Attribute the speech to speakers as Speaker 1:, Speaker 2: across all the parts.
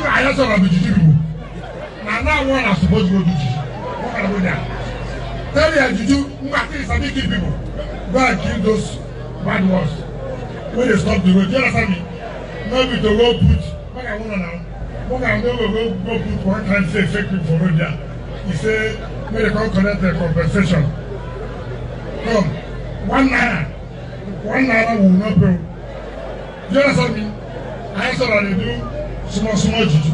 Speaker 1: I just saw the people. Now one is supposed to go to Juju. What can I go there? Tell you Juju, what is a big people? Go and kill those bad ones. When they stop the road, do you understand me? Maybe to go put, what I want now. What I know go put one time say fake people for road there. He say, may they come collect the compensation. Come, 1 naira. 1 naira will not pay. Do you understand me? I saw that they do small Juju.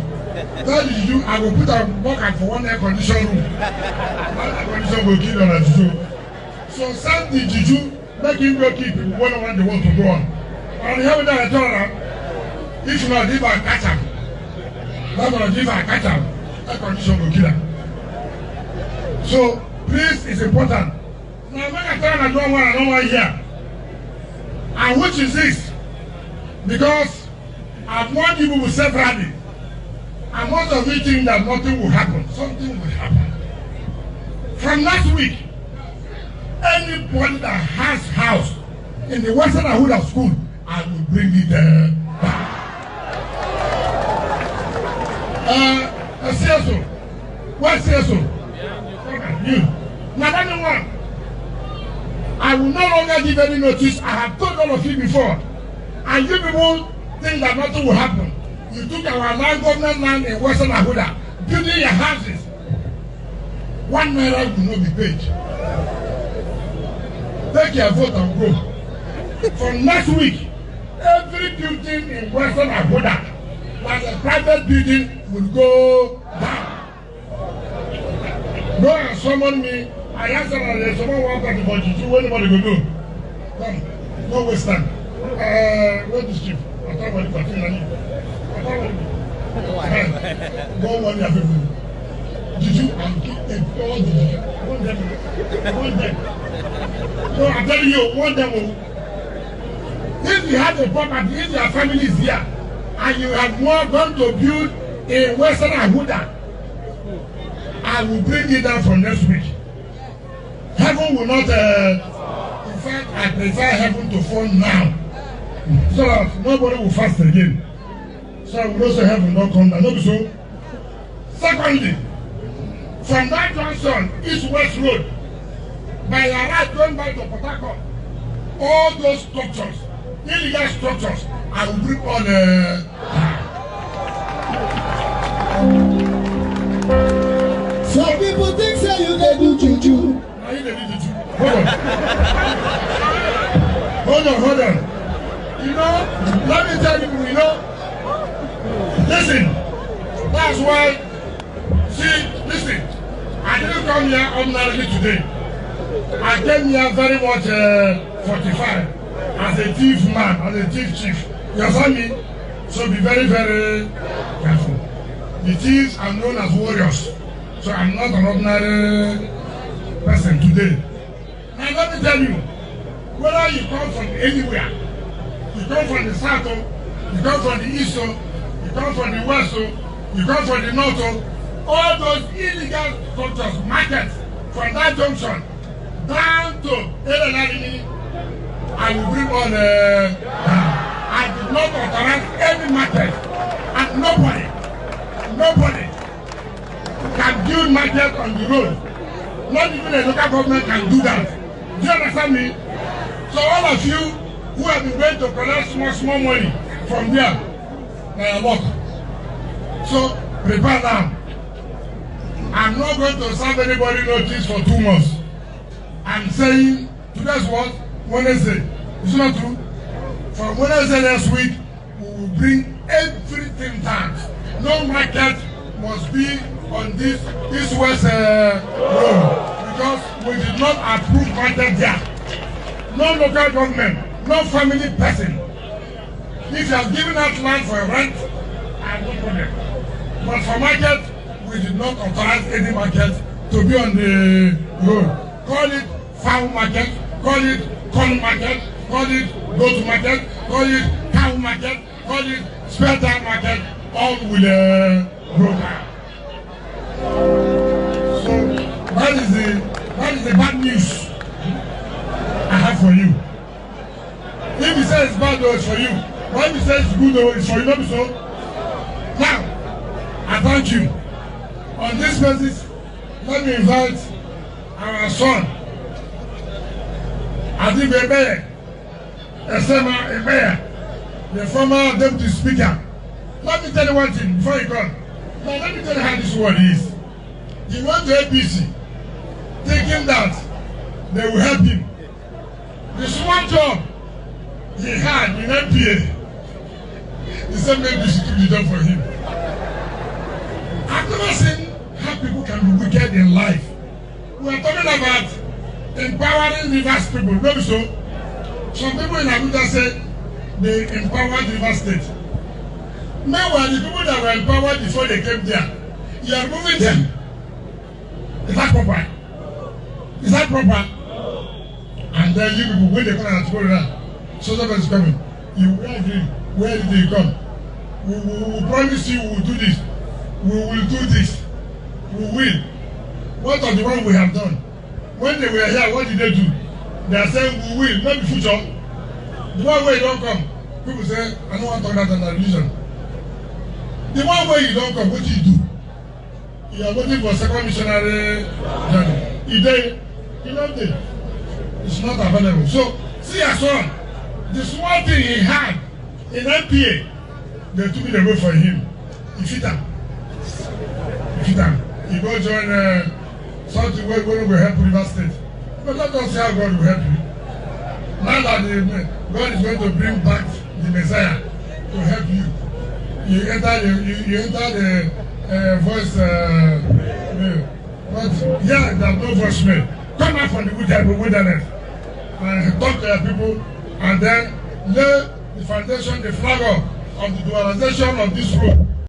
Speaker 1: That Juju, I will put a bucket for one air condition room. One air condition will kill on a Juju. So send the Juju, make him go keep one on they want to go on. And you have that I told her, if not, if I catch him, that's what if I catch him, air condition will kill him. So please, it's important. Now, make a turn I don't want here. And which is this? Because I've warned you people severally. And most of you think that nothing will happen. Something will happen. From last week, anybody that has house in the Western Ahuda school, I will bring it back. CSO. What CSO? You. Now, that one. I will no longer give any notice. I have told all of you before. And you people think that nothing will happen. You took our land, government land in Western Ahuda, building your houses. 1 naira will not be paid. Take your vote and go. From next week, every building in Western Ahuda, like a private building, will go down. Go and summon me. I answer that someone wants to go to you. Anybody go do? Come, no waste time. Where is chief? I thought about the continue. Go on your people. Did you and keep a dog? One them. No, I'm telling you, one them. If you have a property, if your family is here, and you have more going to build in Western Ahuda, I will bring it down from next week. Heaven will not, in fact, I prefer heaven to fall now. So that nobody will fast again. So I will also heaven not come down. Not so. Secondly, from that junction, East-West Road, by your right going back to Port Harcourt, all those structures, illegal structures, I will bring on
Speaker 2: Some people think say you dey do juju.
Speaker 1: Hold on. You know, let me tell you, listen, that's why, listen, I didn't come here ordinarily today. I came here very much fortified as a thief man, as a thief chief. You understand me? So be very, very careful. The thieves are known as warriors. So I'm not an ordinary person today. Now let me tell you, whether you come from anywhere, you come from the south, you come from the east, you come from the west, you come from the north, all those illegal structures, markets, from that junction down to Elenalini, I will bring on I did not authorize any market, and nobody can build market on the road. Not even a local government can do that. Do you understand me? So all of you who have been going to collect small money from there, now work. So prepare now. I'm not going to serve anybody notice for 2 months. I'm saying today's what? Wednesday. It's not true. From Wednesday next week, we will bring everything down. No market must be on this East-West road because we did not approve market there. No local government, no family person. If you have given out land for rent, I have no problem. But for market, we did not authorize any market to be on the road. Call it farm market, call it corn market, call it goat market, call it cow market, call it spare time market, all will go down. So that is the bad news I have for you. If you say it's bad, though, it's for you. When you say it's good, though, it's for you, not so. Now, Thank you. On this basis, let me invite our son, Adib Ebeye, Esema Ebeye, the former deputy speaker. Let me tell you one thing before you come. Now let me tell you how this world is. He went to APC, thinking that they will help him. The small job he had in MPA, he said maybe she took the job for him. I've never seen how people can be wicked in life. We are talking about empowering Rivers people. Maybe so. Some people in Abuja say they empowered Rivers State. Meanwhile, the people that were empowered before they came there, you are moving them. Is that proper? Is that proper? And then you people, when they come and go around, social is coming. You agree. Where did they come? We will promise you we will do this. We will do this. We will. What are the ones we have done? When they were here, what did they do? They are saying we will, not the future. The one where you don't come, people say, I don't want to talk that on the religion. The one where you don't come, what do you do? You are waiting for second missionary journey. It's not available. So, see as well, the small thing he had in MPA, they took it away from him. He fit him. He go join something where God will help Rivers State. But let us see how God will help you. Now that God is going to bring back the Messiah to help you. You enter the voice but yeah, there's no voicemail. Come out from the wilderness and talk to your people and then lay the foundation, the flag of the dualization of this road.